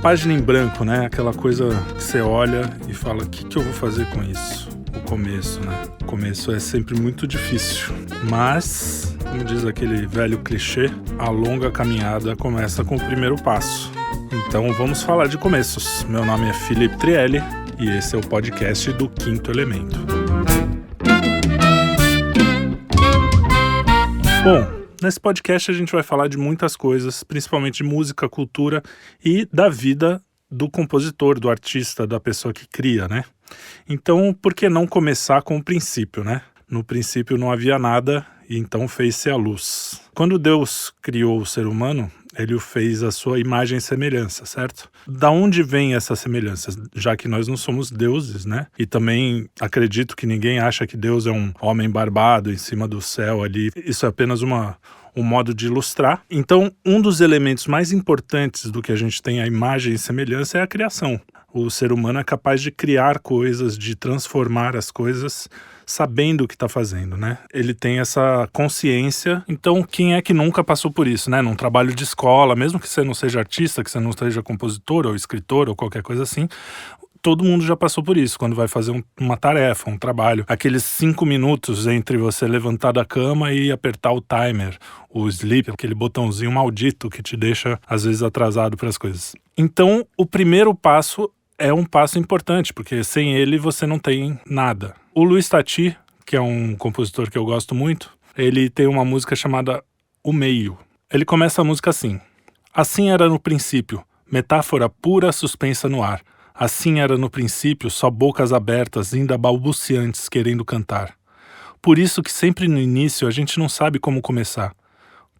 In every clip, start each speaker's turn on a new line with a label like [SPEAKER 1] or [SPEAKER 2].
[SPEAKER 1] página em branco, né? Aquela coisa que você olha e fala, o que eu vou fazer com isso? O começo, né? O começo é sempre muito difícil, mas, como diz aquele velho clichê, a longa caminhada começa com o primeiro passo. Então vamos falar de começos. Meu nome é Felipe Trielli e esse é o podcast do Quinto Elemento. Bom, nesse podcast a gente vai falar de muitas coisas, principalmente de música, cultura e da vida do compositor, do artista, da pessoa que cria, né? Então, por que não começar com o princípio, né? No princípio não havia nada e então fez-se a luz. Quando Deus criou o ser humano, ele o fez à sua imagem e semelhança, certo? Da onde vem essa semelhança? Já que nós não somos deuses, né? E também acredito que ninguém acha que Deus é um homem barbado em cima do céu ali. Isso é apenas um modo de ilustrar. Então, um dos elementos mais importantes do que a gente tem a imagem e semelhança é a criação. O ser humano é capaz de criar coisas, de transformar as coisas, sabendo o que está fazendo, né? Ele tem essa consciência. Então, quem é que nunca passou por isso, né? Num trabalho de escola, mesmo que você não seja artista, que você não seja compositor ou escritor ou qualquer coisa assim, todo mundo já passou por isso, quando vai fazer uma tarefa, um trabalho. Aqueles 5 minutos entre você levantar da cama e apertar o timer, o sleep, aquele botãozinho maldito que te deixa, às vezes, atrasado para as coisas. Então, o primeiro passo é um passo importante, porque sem ele você não tem nada. O Luiz Tati, que é um compositor que eu gosto muito, ele tem uma música chamada O Meio. Ele começa a música assim: assim era no princípio, metáfora pura suspensa no ar. Assim era no princípio, só bocas abertas, ainda balbuciantes, querendo cantar. Por isso que sempre no início a gente não sabe como começar.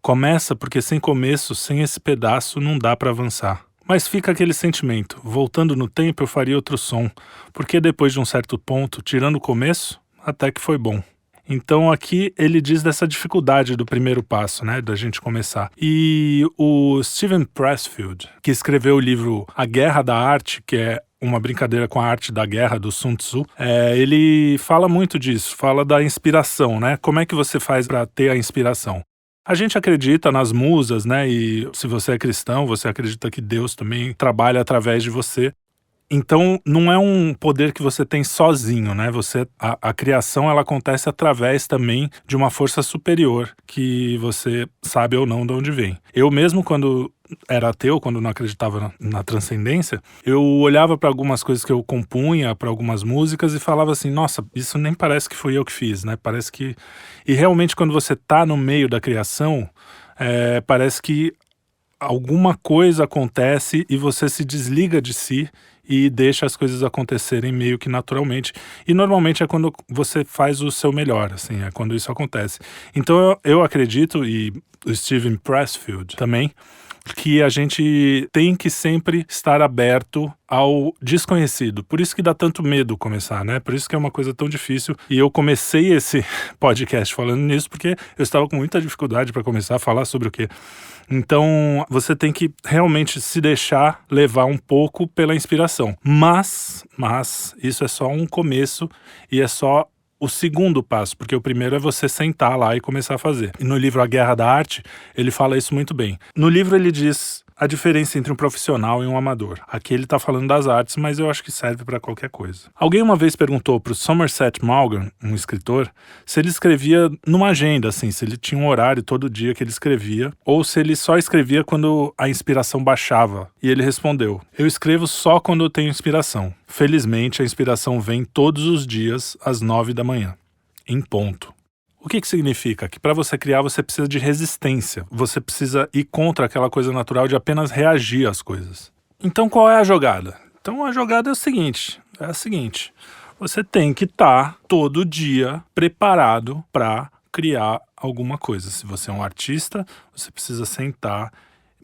[SPEAKER 1] Começa porque sem começo, sem esse pedaço, não dá para avançar. Mas fica aquele sentimento, voltando no tempo eu faria outro som, porque depois de um certo ponto, tirando o começo, até que foi bom. Então aqui ele diz dessa dificuldade do primeiro passo, né, da gente começar. E o Steven Pressfield, que escreveu o livro A Guerra da Arte, que é uma brincadeira com a arte da guerra do Sun Tzu, ele fala muito disso, fala da inspiração, né? Como é que você faz para ter a inspiração? A gente acredita nas musas, né? E se você é cristão, você acredita que Deus também trabalha através de você. Então, não é um poder que você tem sozinho, né? A criação, ela acontece através também de uma força superior, que você sabe ou não de onde vem. Eu mesmo, quando era ateu, quando não acreditava na transcendência, eu olhava para algumas coisas que eu compunha, para algumas músicas e falava assim, nossa, isso nem parece que fui eu que fiz, né? Parece que... E realmente, quando você tá no meio da criação, parece que alguma coisa acontece e você se desliga de si e deixa as coisas acontecerem meio que naturalmente. E normalmente é quando você faz o seu melhor, assim, é quando isso acontece. Então eu acredito, e o Steven Pressfield também, que a gente tem que sempre estar aberto ao desconhecido. Por isso que dá tanto medo começar, né? Por isso que é uma coisa tão difícil. E eu comecei esse podcast falando nisso porque eu estava com muita dificuldade para começar a falar sobre o quê. Então, você tem que realmente se deixar levar um pouco pela inspiração. Mas isso é só um começo e é só o segundo passo, porque o primeiro é você sentar lá e começar a fazer. E no livro A Guerra da Arte, ele fala isso muito bem. No livro ele diz a diferença entre um profissional e um amador. Aqui ele está falando das artes, mas eu acho que serve para qualquer coisa. Alguém uma vez perguntou para o Somerset Maugham, um escritor, se ele escrevia numa agenda, assim, se ele tinha um horário todo dia que ele escrevia, ou se ele só escrevia quando a inspiração baixava. E ele respondeu: eu escrevo só quando eu tenho inspiração. Felizmente, a inspiração vem todos os dias às 9 da manhã, em ponto. O que significa? Que para você criar você precisa de resistência. Você precisa ir contra aquela coisa natural de apenas reagir às coisas. Então qual é a jogada? Então a jogada é a seguinte. Você tem que estar todo dia preparado para criar alguma coisa. Se você é um artista, você precisa sentar,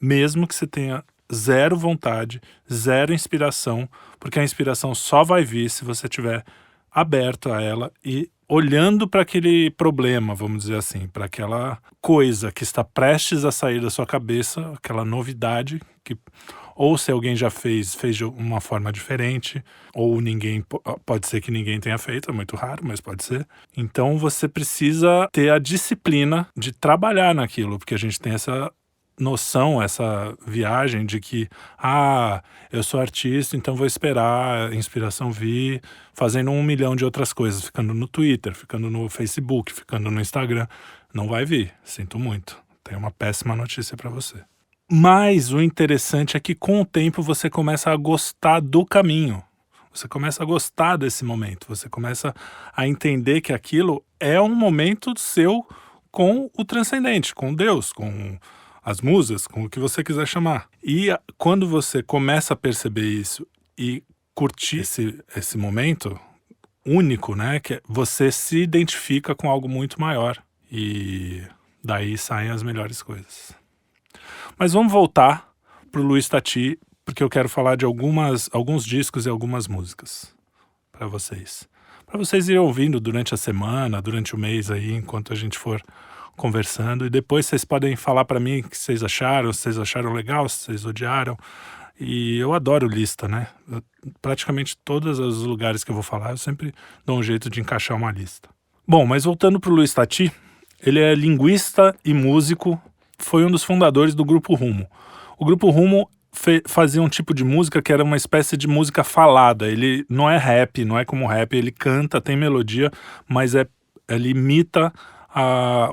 [SPEAKER 1] mesmo que você tenha zero vontade, zero inspiração, porque a inspiração só vai vir se você estiver aberto a ela e olhando para aquele problema, vamos dizer assim, para aquela coisa que está prestes a sair da sua cabeça, aquela novidade que ou se alguém já fez de uma forma diferente, ou pode ser que ninguém tenha feito, é muito raro, mas pode ser. Então você precisa ter a disciplina de trabalhar naquilo, porque a gente tem essa noção, essa viagem de que, eu sou artista, então vou esperar a inspiração vir fazendo 1 milhão de outras coisas, ficando no Twitter, ficando no Facebook, ficando no Instagram. Não vai vir, sinto muito. Tenho uma péssima notícia para você. Mas o interessante é que com o tempo você começa a gostar do caminho. Você começa a gostar desse momento, você começa a entender que aquilo é um momento seu com o transcendente, com Deus, com as musas, com o que você quiser chamar. E quando você começa a perceber isso e curtir esse momento único, né, que você se identifica com algo muito maior. E daí saem as melhores coisas. Mas vamos voltar pro Luiz Tati, porque eu quero falar de alguns discos e algumas músicas para vocês. Para vocês irem ouvindo durante a semana, durante o mês aí, enquanto a gente for conversando. E depois vocês podem falar para mim o que vocês acharam, se vocês acharam legal, se vocês odiaram. E eu adoro lista, né? Praticamente todos os lugares que eu vou falar, eu sempre dou um jeito de encaixar uma lista. Bom, mas voltando pro Luiz Tati, ele é linguista e músico, foi um dos fundadores do Grupo Rumo. O Grupo Rumo fazia um tipo de música que era uma espécie de música falada. Ele não é rap, não é como rap, ele canta, tem melodia, mas ele imita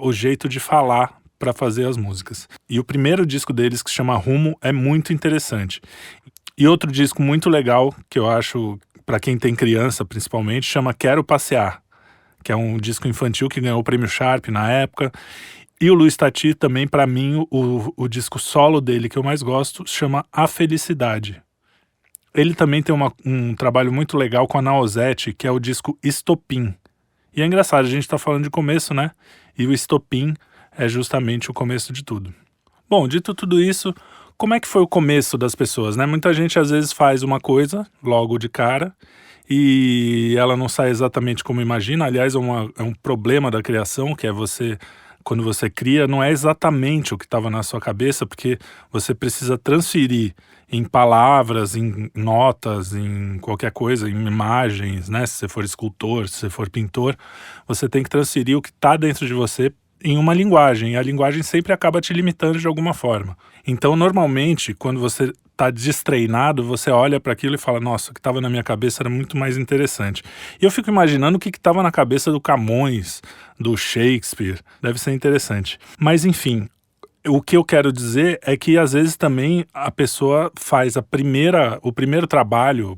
[SPEAKER 1] o jeito de falar para fazer as músicas. E o primeiro disco deles, que se chama Rumo, é muito interessante. E outro disco muito legal, que eu acho, para quem tem criança principalmente, chama Quero Passear, que é um disco infantil que ganhou o prêmio Sharp na época. E o Luiz Tati também, para mim, o disco solo dele que eu mais gosto, chama A Felicidade. Ele também tem um trabalho muito legal com a Nausete, que é o disco Estopim. E é engraçado, a gente tá falando de começo, né? E o estopim é justamente o começo de tudo. Bom, dito tudo isso, como é que foi o começo das pessoas, né? Muita gente às vezes faz uma coisa logo de cara e ela não sai exatamente como imagina. Aliás, é um problema da criação, que é quando você cria, não é exatamente o que estava na sua cabeça, porque você precisa transferir em palavras, em notas, em qualquer coisa, em imagens, né? Se você for escultor, se você for pintor, você tem que transferir o que está dentro de você em uma linguagem, e a linguagem sempre acaba te limitando de alguma forma. Então, normalmente, quando você está destreinado, você olha para aquilo e fala, nossa, o que estava na minha cabeça era muito mais interessante. E eu fico imaginando o que estava na cabeça do Camões, do Shakespeare, deve ser interessante. Mas, enfim, o que eu quero dizer é que às vezes também a pessoa faz o primeiro trabalho,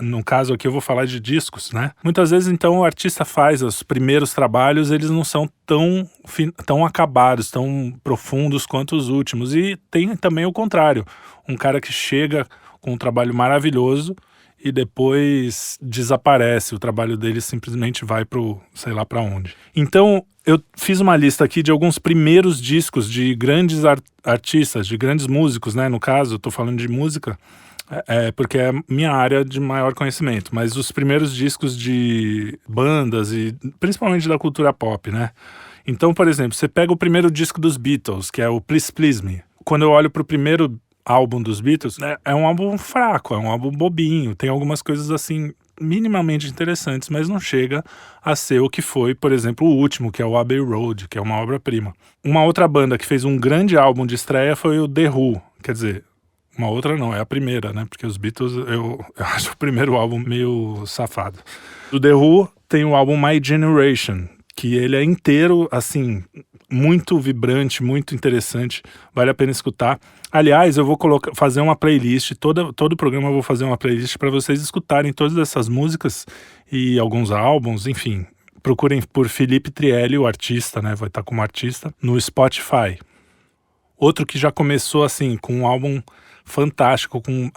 [SPEAKER 1] no caso aqui eu vou falar de discos, né? Muitas vezes então o artista faz os primeiros trabalhos, eles não são tão acabados, tão profundos quanto os últimos. E tem também o contrário, um cara que chega com um trabalho maravilhoso e depois desaparece, o trabalho dele simplesmente vai pro sei lá pra onde. Então eu fiz uma lista aqui de alguns primeiros discos de grandes artistas, de grandes músicos, né? No caso, eu tô falando de música, porque é minha área de maior conhecimento, mas os primeiros discos de bandas e principalmente da cultura pop, né? Então, por exemplo, você pega o primeiro disco dos Beatles, que é o Please Please Me. Quando eu olho pro primeiro álbum dos Beatles, né, é um álbum fraco, é um álbum bobinho, tem algumas coisas assim minimamente interessantes, mas não chega a ser o que foi, por exemplo, o último, que é o Abbey Road, que é uma obra-prima. Uma outra banda que fez um grande álbum de estreia foi o The Who, quer dizer, uma outra não, é a primeira, né, porque os Beatles, eu acho o primeiro álbum meio safado. Do The Who tem o álbum My Generation, que ele é inteiro, assim, muito vibrante, muito interessante, vale a pena escutar. Aliás, eu vou fazer uma playlist, todo o programa eu vou fazer uma playlist para vocês escutarem todas essas músicas e alguns álbuns, enfim. Procurem por Felipe Trielli, o artista, né, vai estar como artista, no Spotify. Outro que já começou assim, com um álbum fantástico, com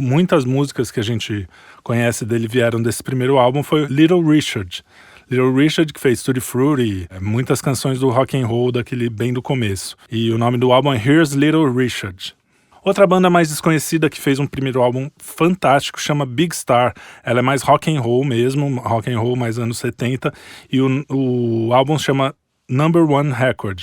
[SPEAKER 1] muitas músicas que a gente conhece dele vieram desse primeiro álbum, foi Little Richard. Little Richard, que fez Tutti Frutti, muitas canções do rock and roll daquele bem do começo. E o nome do álbum é Here's Little Richard. Outra banda mais desconhecida que fez um primeiro álbum fantástico chama Big Star. Ela é mais rock and roll mesmo, rock and roll mais anos 70. E o álbum chama Number One Record.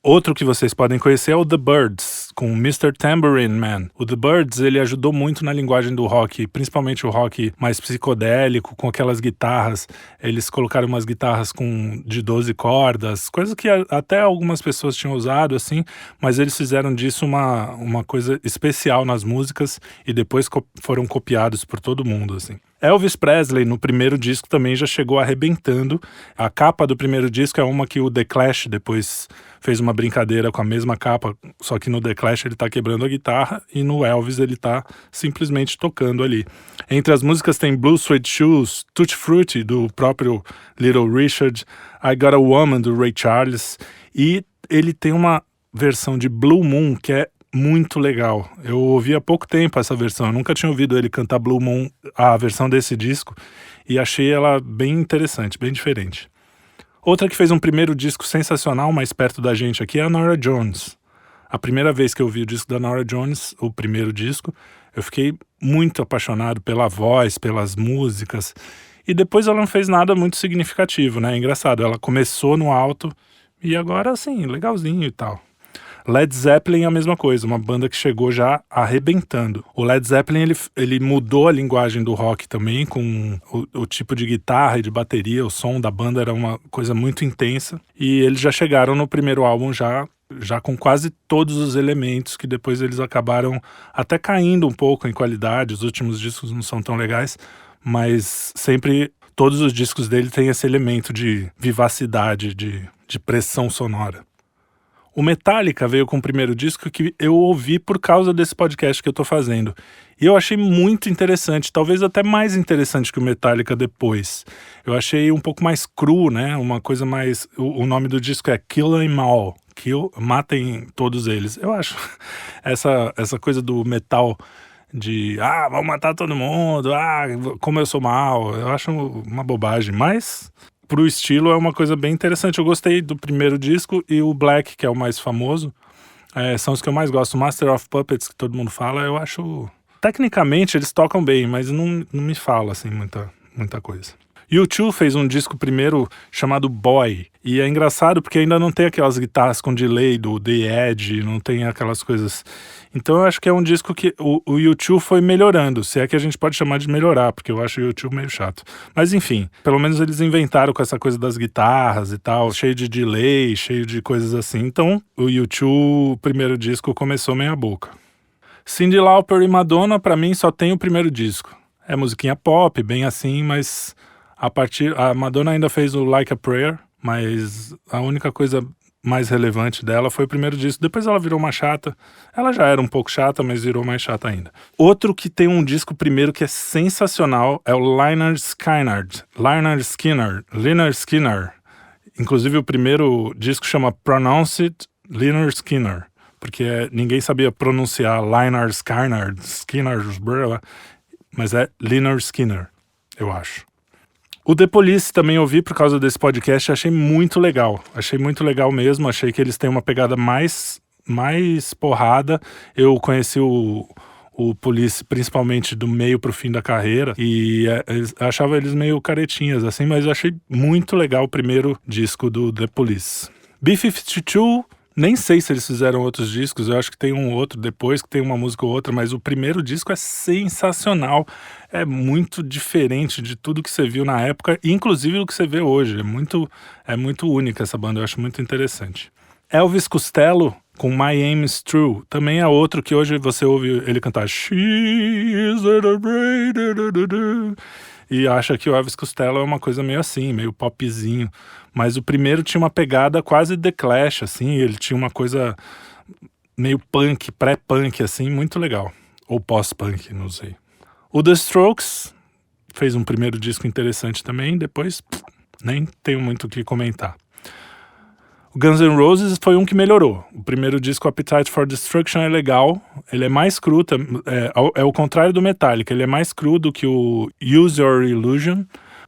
[SPEAKER 1] Outro que vocês podem conhecer é o The Byrds, com Mr. Tambourine Man. O The Byrds, ele ajudou muito na linguagem do rock, principalmente o rock mais psicodélico, com aquelas guitarras. Eles colocaram umas guitarras de 12 cordas, coisa que até algumas pessoas tinham usado, assim, mas eles fizeram disso uma coisa especial nas músicas e depois foram copiados por todo mundo, assim. Elvis Presley, no primeiro disco, também já chegou arrebentando. A capa do primeiro disco é uma que o The Clash depois fez uma brincadeira com a mesma capa, só que no The Clash ele tá quebrando a guitarra e no Elvis ele tá simplesmente tocando ali. Entre as músicas tem Blue Suede Shoes, Tutti Frutti, do próprio Little Richard, I Got a Woman, do Ray Charles, e ele tem uma versão de Blue Moon que é muito legal. Eu ouvi há pouco tempo essa versão, eu nunca tinha ouvido ele cantar Blue Moon, a versão desse disco, e achei ela bem interessante, bem diferente. Outra que fez um primeiro disco sensacional, mais perto da gente aqui, é a Norah Jones. A primeira vez que eu vi o disco da Norah Jones, o primeiro disco, eu fiquei muito apaixonado pela voz, pelas músicas, e depois ela não fez nada muito significativo, né? É engraçado, ela começou no alto, e agora, assim, legalzinho e tal. Led Zeppelin é a mesma coisa, uma banda que chegou já arrebentando. O Led Zeppelin ele mudou a linguagem do rock também, com o tipo de guitarra e de bateria, o som da banda era uma coisa muito intensa. E eles já chegaram no primeiro álbum já com quase todos os elementos, que depois eles acabaram até caindo um pouco em qualidade. Os últimos discos não são tão legais, mas sempre todos os discos dele têm esse elemento de vivacidade, de pressão sonora. O Metallica veio com o primeiro disco que eu ouvi por causa desse podcast que eu tô fazendo. E eu achei muito interessante, talvez até mais interessante que o Metallica depois. Eu achei um pouco mais cru, né? Uma coisa mais... O nome do disco é Kill 'Em All. Matem todos eles. Eu acho essa coisa do metal de... vamos matar todo mundo. Como eu sou mal. Eu acho uma bobagem, mas... Pro estilo é uma coisa bem interessante. Eu gostei do primeiro disco e o Black, que é o mais famoso, são os que eu mais gosto. Master of Puppets, que todo mundo fala, eu acho... Tecnicamente eles tocam bem, mas não me fala assim muita coisa. U2 fez um disco primeiro chamado Boy, e é engraçado porque ainda não tem aquelas guitarras com delay do The Edge, não tem aquelas coisas. Então eu acho que é um disco que o U2 foi melhorando, se é que a gente pode chamar de melhorar, porque eu acho o U2 meio chato. Mas enfim, pelo menos eles inventaram com essa coisa das guitarras e tal, cheio de delay, cheio de coisas assim. Então o U2, o primeiro disco, começou meia boca. Cyndi Lauper e Madonna, pra mim, só tem o primeiro disco. É musiquinha pop, bem assim, mas... A Madonna ainda fez o Like a Prayer, mas a única coisa mais relevante dela foi o primeiro disco. Depois ela virou uma chata. Ela já era um pouco chata, mas virou mais chata ainda. Outro que tem um disco primeiro que é sensacional é o Lynyrd Skynyrd. Inclusive o primeiro disco chama Pronounce It Lynyrd Skynyrd, porque ninguém sabia pronunciar Lynyrd Skynyrd, mas é Lynyrd Skynyrd, eu acho. O The Police também ouvi por causa desse podcast e achei muito legal. Achei muito legal mesmo, achei que eles têm uma pegada mais porrada. Eu conheci o Police principalmente do meio pro fim da carreira e achava eles meio caretinhas assim, mas eu achei muito legal o primeiro disco do The Police. B-52... Nem sei se eles fizeram outros discos, eu acho que tem um outro depois, que tem uma música ou outra, mas o primeiro disco é sensacional, é muito diferente de tudo que você viu na época, inclusive do que você vê hoje, é muito única essa banda, eu acho muito interessante. Elvis Costello com My Aim Is True, também é outro que hoje você ouve ele cantar She is a brain, e acha que o Elvis Costello é uma coisa meio assim, meio popzinho. Mas o primeiro tinha uma pegada quase The Clash, assim, ele tinha uma coisa meio punk, pré-punk, assim, muito legal. Ou pós-punk, não sei. O The Strokes fez um primeiro disco interessante também, depois nem tenho muito o que comentar. O Guns N' Roses foi um que melhorou. O primeiro disco, Appetite for Destruction, é legal. Ele é mais cru, é o contrário do Metallica. Ele é mais cru do que o Use Your Illusion,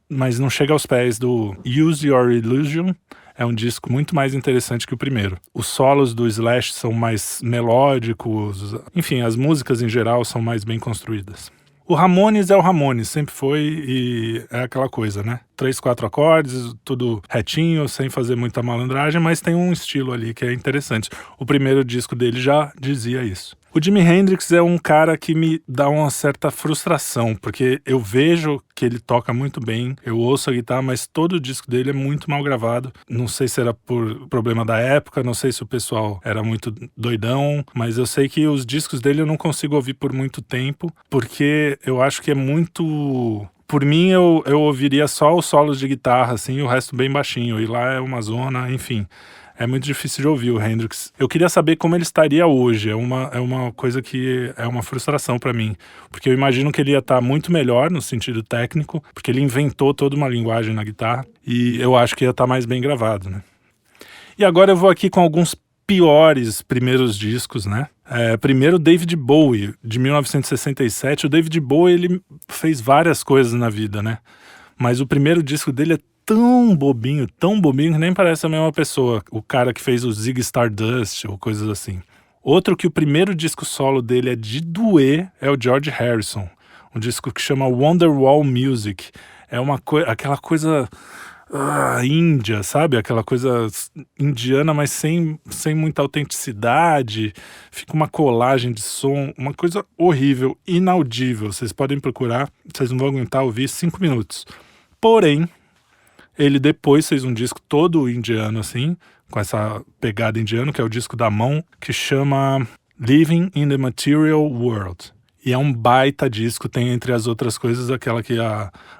[SPEAKER 1] mas não chega aos pés do Use Your Illusion. É um disco muito mais interessante que o primeiro. Os solos do Slash são mais melódicos. Enfim, as músicas em geral são mais bem construídas. O Ramones é o Ramones, sempre foi e é aquela coisa, né? 3, 4 acordes, tudo retinho, sem fazer muita malandragem, mas tem um estilo ali que é interessante. O primeiro disco dele já dizia isso. O Jimi Hendrix é um cara que me dá uma certa frustração, porque eu vejo que ele toca muito bem, eu ouço a guitarra, mas todo o disco dele é muito mal gravado. Não sei se era por problema da época, não sei se o pessoal era muito doidão, mas eu sei que os discos dele eu não consigo ouvir por muito tempo, porque eu acho que é muito... Por mim, eu ouviria só os solos de guitarra, assim, e o resto bem baixinho, e lá é uma zona, enfim... É muito difícil de ouvir o Hendrix. Eu queria saber como ele estaria hoje. É uma coisa que é uma frustração pra mim. Porque eu imagino que ele ia estar muito melhor no sentido técnico, porque ele inventou toda uma linguagem na guitarra. E eu acho que ia estar mais bem gravado, né? E agora eu vou aqui com alguns piores primeiros discos, né? Primeiro, David Bowie, de 1967. O David Bowie, ele fez várias coisas na vida, né? Mas o primeiro disco dele é tão bobinho que nem parece a mesma pessoa. O cara que fez o Ziggy Stardust ou coisas assim. Outro que o primeiro disco solo dele é de doer é o George Harrison. Um disco que chama Wonderwall Music. É aquela coisa índia, sabe? Aquela coisa indiana, mas sem muita autenticidade. Fica uma colagem de som, uma coisa horrível, inaudível. Vocês podem procurar, vocês não vão aguentar ouvir 5 minutos. Porém, ele depois fez um disco todo indiano, assim, com essa pegada indiana, que é o disco da mão, que chama Living in the Material World. E é um baita disco, tem entre as outras coisas aquela que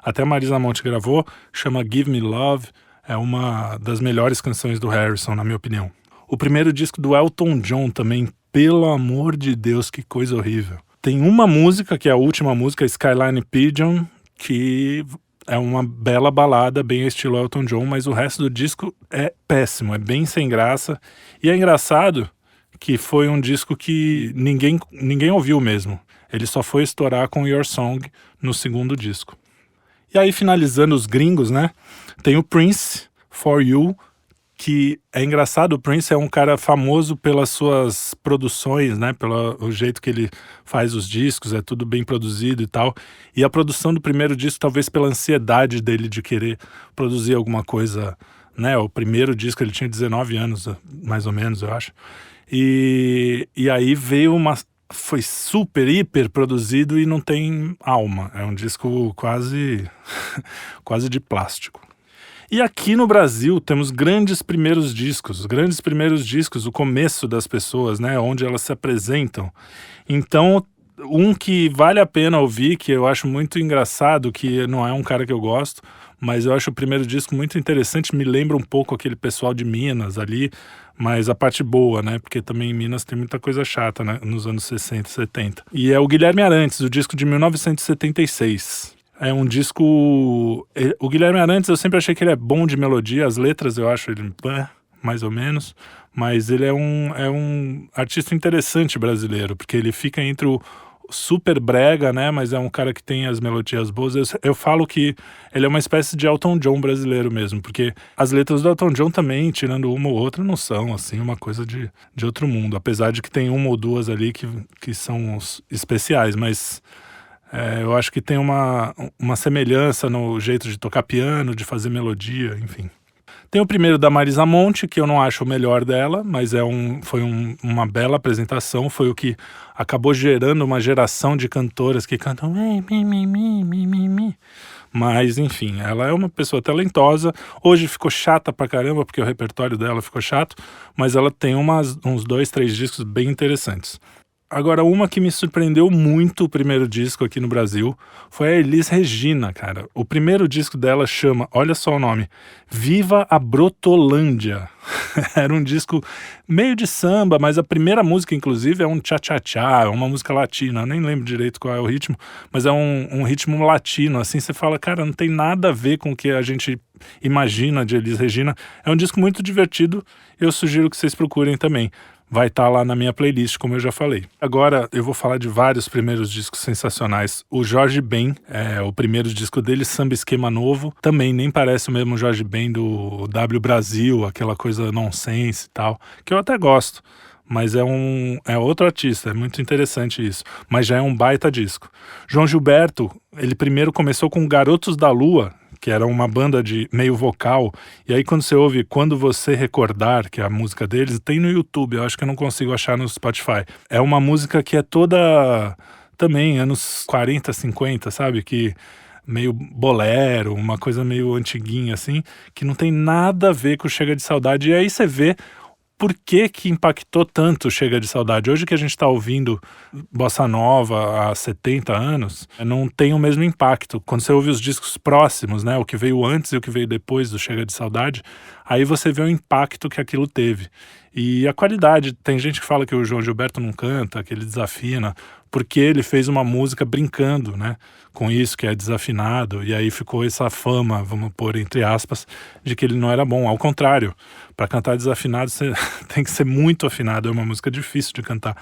[SPEAKER 1] até a Marisa Monte gravou, chama Give Me Love, é uma das melhores canções do Harrison, na minha opinião. O primeiro disco do Elton John também, pelo amor de Deus, que coisa horrível. Tem uma música, que é a última música, Skyline Pigeon, que... é uma bela balada, bem estilo Elton John, mas o resto do disco é péssimo, é bem sem graça. E é engraçado que foi um disco que ninguém ouviu mesmo. Ele só foi estourar com Your Song no segundo disco. E aí, finalizando os gringos, né? Tem o Prince, For You, que é engraçado. O Prince é um cara famoso pelas suas produções, né? Pelo jeito que ele faz os discos, é tudo bem produzido e tal. E a produção do primeiro disco, talvez pela ansiedade dele de querer produzir alguma coisa, né? O primeiro disco ele tinha 19 anos, mais ou menos, eu acho. E aí veio foi super, hiper produzido e não tem alma. É um disco quase de plástico. E aqui no Brasil temos grandes primeiros discos, o começo das pessoas, né, onde elas se apresentam. Então, um que vale a pena ouvir, que eu acho muito engraçado, que não é um cara que eu gosto, mas eu acho o primeiro disco muito interessante, me lembra um pouco aquele pessoal de Minas ali, mas a parte boa, né, porque também em Minas tem muita coisa chata, né, nos anos 60, 70. E é o Guilherme Arantes, o disco de 1976. É um disco... O Guilherme Arantes, eu sempre achei que ele é bom de melodia, as letras eu acho ele mais ou menos, mas ele é um artista interessante brasileiro, porque ele fica entre o super brega, né, mas é um cara que tem as melodias boas. Eu falo que ele é uma espécie de Elton John brasileiro mesmo, porque as letras do Elton John também, tirando uma ou outra, não são, assim, uma coisa de outro mundo, apesar de que tem uma ou duas ali que são especiais, mas... eu acho que tem uma semelhança no jeito de tocar piano, de fazer melodia, enfim. Tem o primeiro da Marisa Monte, que eu não acho o melhor dela, mas foi uma bela apresentação, foi o que acabou gerando uma geração de cantoras que cantam Mas, enfim, ela é uma pessoa talentosa. Hoje ficou chata pra caramba, porque o repertório dela ficou chato, mas ela tem uns 2, 3 discos bem interessantes. Agora, uma que me surpreendeu muito o primeiro disco aqui no Brasil foi a Elis Regina, cara. O primeiro disco dela chama, olha só o nome, Viva a Brotolândia. Era um disco meio de samba, mas a primeira música, inclusive, é um tchá-tchá-tchá, é uma música latina. Eu nem lembro direito qual é o ritmo, mas é um ritmo latino, assim, você fala, cara, não tem nada a ver com o que a gente imagina de Elis Regina. É um disco muito divertido, eu sugiro que vocês procurem também. Vai estar lá na minha playlist, como eu já falei. Agora eu vou falar de vários primeiros discos sensacionais. O Jorge Ben, o primeiro disco dele, Samba Esquema Novo, também nem parece o mesmo Jorge Ben do W Brasil, aquela coisa nonsense e tal, que eu até gosto, mas é outro artista, é muito interessante isso, mas já é um baita disco. João Gilberto, ele primeiro começou com Garotos da Lua, que era uma banda de meio vocal, e aí quando você ouve Quando Você Recordar, que é a música deles, tem no YouTube, eu acho que eu não consigo achar no Spotify. É uma música que é toda também anos 40, 50, sabe? Que meio bolero, uma coisa meio antiguinha assim, que não tem nada a ver com Chega de Saudade. E aí você vê por que que impactou tanto Chega de Saudade. Hoje que a gente está ouvindo bossa nova há 70 anos, não tem o mesmo impacto. Quando você ouve os discos próximos, né, o que veio antes e o que veio depois do Chega de Saudade, aí você vê o impacto que aquilo teve. E a qualidade, tem gente que fala que o João Gilberto não canta, que ele desafina, porque ele fez uma música brincando, né, com isso, que é desafinado, e aí ficou essa fama, vamos pôr entre aspas, de que ele não era bom. Ao contrário, para cantar desafinado você tem que ser muito afinado, é uma música difícil de cantar.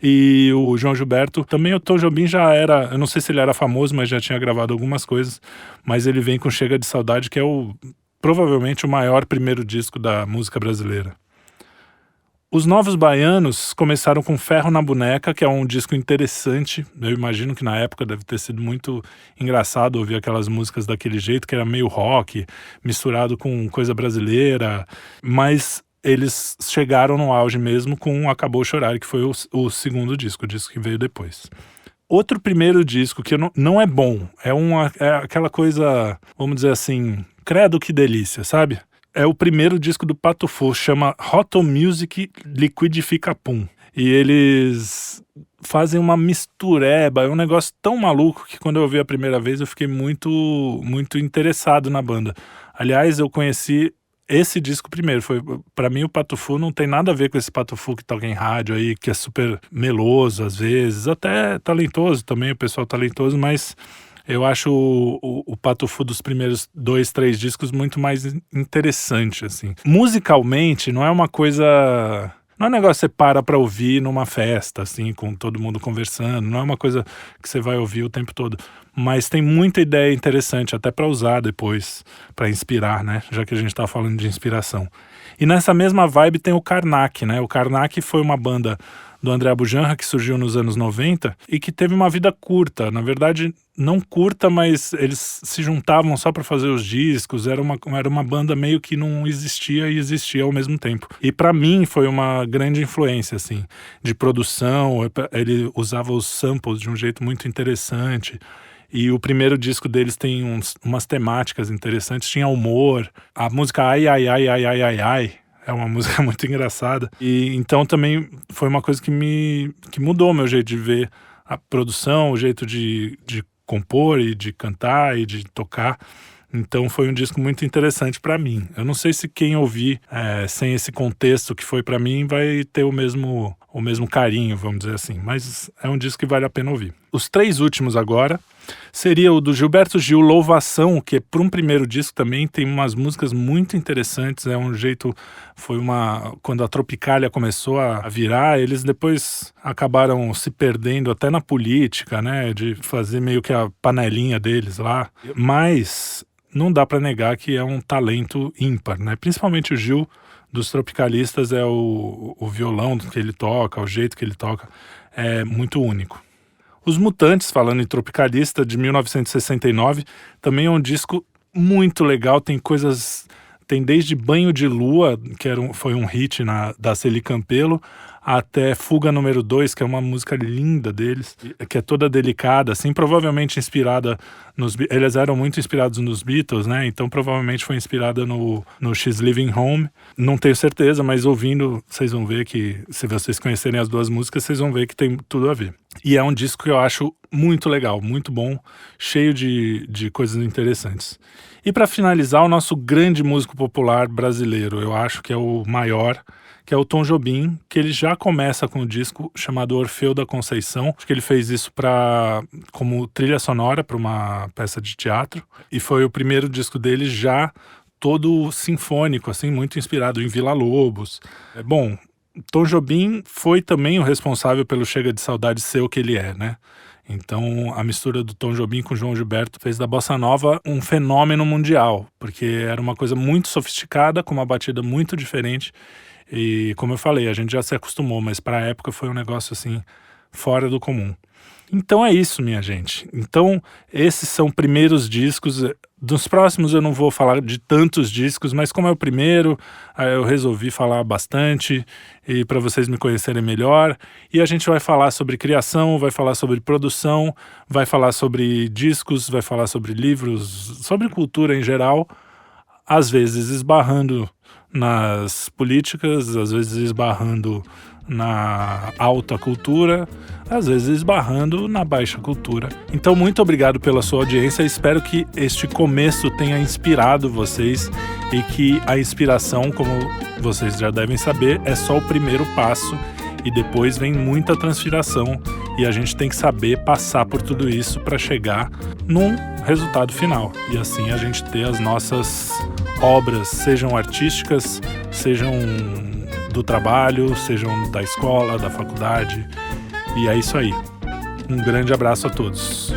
[SPEAKER 1] E o João Gilberto, também o Tom Jobim já era, eu não sei se ele era famoso, mas já tinha gravado algumas coisas, mas ele vem com Chega de Saudade, que é provavelmente o maior primeiro disco da música brasileira. Os Novos Baianos começaram com Ferro na Boneca, que é um disco interessante. Eu imagino que na época deve ter sido muito engraçado ouvir aquelas músicas daquele jeito, que era meio rock, misturado com coisa brasileira. Mas eles chegaram no auge mesmo com Acabou Chorar, que foi o segundo disco, o disco que veio depois. Outro primeiro disco que não é bom, é aquela coisa, vamos dizer assim, credo que delícia, sabe? É o primeiro disco do Pato Fu, chama Roto Music Liquidifica Pum. E eles fazem uma mistureba, é um negócio tão maluco que quando eu ouvi a primeira vez eu fiquei muito, muito interessado na banda. Aliás, eu conheci esse disco primeiro, pra mim o Pato Fu não tem nada a ver com esse Pato Fu que toca em rádio aí, que é super meloso às vezes, até talentoso também, o pessoal talentoso, mas eu acho o Pato Fu dos primeiros 2, 3 discos muito mais interessante, assim. Musicalmente, não é uma coisa... Não é um negócio que você para pra ouvir numa festa, assim, com todo mundo conversando. Não é uma coisa que você vai ouvir o tempo todo. Mas tem muita ideia interessante, até pra usar depois, pra inspirar, né? Já que a gente tá falando de inspiração. E nessa mesma vibe tem o Karnak, né? O Karnak foi uma banda do André Bujanra, que surgiu nos anos 90 e que teve uma vida curta. Na verdade, não curta, mas eles se juntavam só para fazer os discos. Era uma banda meio que não existia e existia ao mesmo tempo. E para mim foi uma grande influência, assim, de produção. Ele usava os samples de um jeito muito interessante. E o primeiro disco deles tem umas temáticas interessantes, tinha humor. A música Ai, Ai, Ai, Ai, Ai, Ai, Ai é uma música muito engraçada. E então também foi uma coisa que mudou o meu jeito de ver a produção, o jeito de compor e de cantar e de tocar. Então foi um disco muito interessante para mim. Eu não sei se quem ouvir sem esse contexto que foi para mim vai ter o mesmo carinho, vamos dizer assim. Mas é um disco que vale a pena ouvir. Os 3 últimos agora seria o do Gilberto Gil, Louvação, que para um primeiro disco também tem umas músicas muito interessantes. É um jeito, quando a Tropicália começou a virar, eles depois acabaram se perdendo até na política, né, de fazer meio que a panelinha deles lá. Mas não dá para negar que é um talento ímpar, né? Principalmente o Gil dos Tropicalistas, é o violão que ele toca, o jeito que ele toca, é muito único. Os Mutantes, falando em Tropicalista, de 1969, também é um disco muito legal, tem desde Banho de Lua, que foi um hit da Celi Campelo, até Fuga número 2, que é uma música linda deles, que é toda delicada, assim, provavelmente inspirada eles eram muito inspirados nos Beatles, né? Então provavelmente foi inspirada no She's Living Home. Não tenho certeza, mas ouvindo, vocês vão ver que, se vocês conhecerem as 2 músicas, vocês vão ver que tem tudo a ver. E é um disco que eu acho muito legal, muito bom, cheio de coisas interessantes. E para finalizar, o nosso grande músico popular brasileiro, eu acho que é o maior, que é o Tom Jobim, que ele já começa com um disco chamado Orfeu da Conceição. Acho que ele fez isso como trilha sonora para uma peça de teatro. E foi o primeiro disco dele já todo sinfônico, assim, muito inspirado em Villa-Lobos. Bom, Tom Jobim foi também o responsável pelo Chega de Saudade ser o que ele é, né? Então a mistura do Tom Jobim com o João Gilberto fez da Bossa Nova um fenômeno mundial, porque era uma coisa muito sofisticada, com uma batida muito diferente. E como eu falei, a gente já se acostumou, mas para a época foi um negócio assim fora do comum. Então é isso, minha gente. Então esses são primeiros discos. Dos próximos eu não vou falar de tantos discos, mas como é o primeiro, eu resolvi falar bastante e para vocês me conhecerem melhor. E a gente vai falar sobre criação, vai falar sobre produção, vai falar sobre discos, vai falar sobre livros, sobre cultura em geral, às vezes esbarrando nas políticas, às vezes esbarrando na alta cultura, às vezes esbarrando na baixa cultura. Então, muito obrigado pela sua audiência. Espero que este começo tenha inspirado vocês e que a inspiração, como vocês já devem saber, é só o primeiro passo e depois vem muita transpiração e a gente tem que saber passar por tudo isso para chegar num resultado final e assim a gente ter as nossas obras, sejam artísticas, sejam do trabalho, sejam da escola, da faculdade. E é isso aí. Um grande abraço a todos.